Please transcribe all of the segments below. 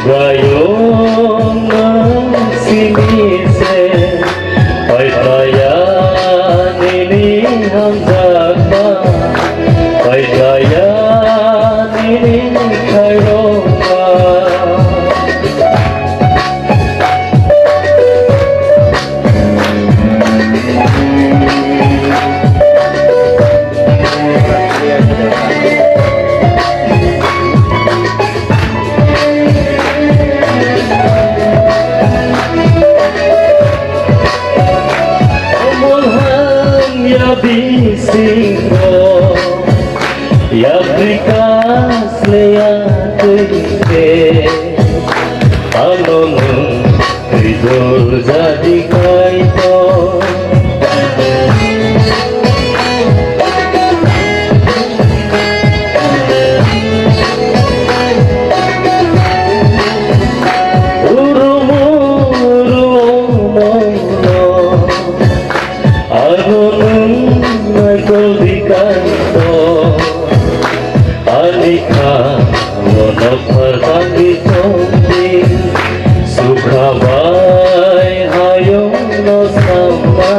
Sugayong sinise ay kaya nining hamdaka ay kaya nining kayroma. Bising ko ya brikas leyak ite alon tidur jadi kaito Alika monok pertagi tombi Sukabay hayong no sama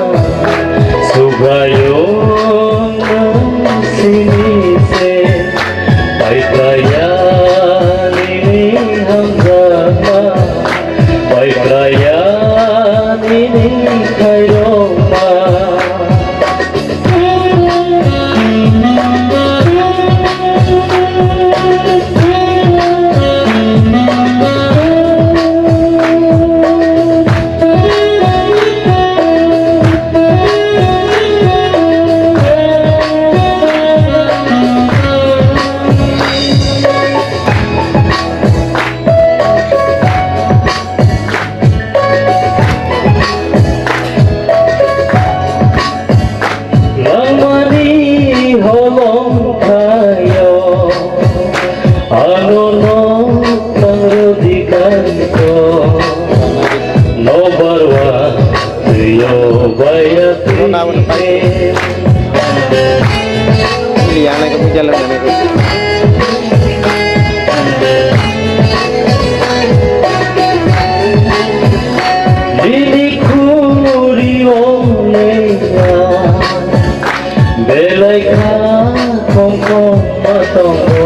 Sugayong sinise ay kaya nini hanggama ay kaya nini kayroma. Belai ka kong matong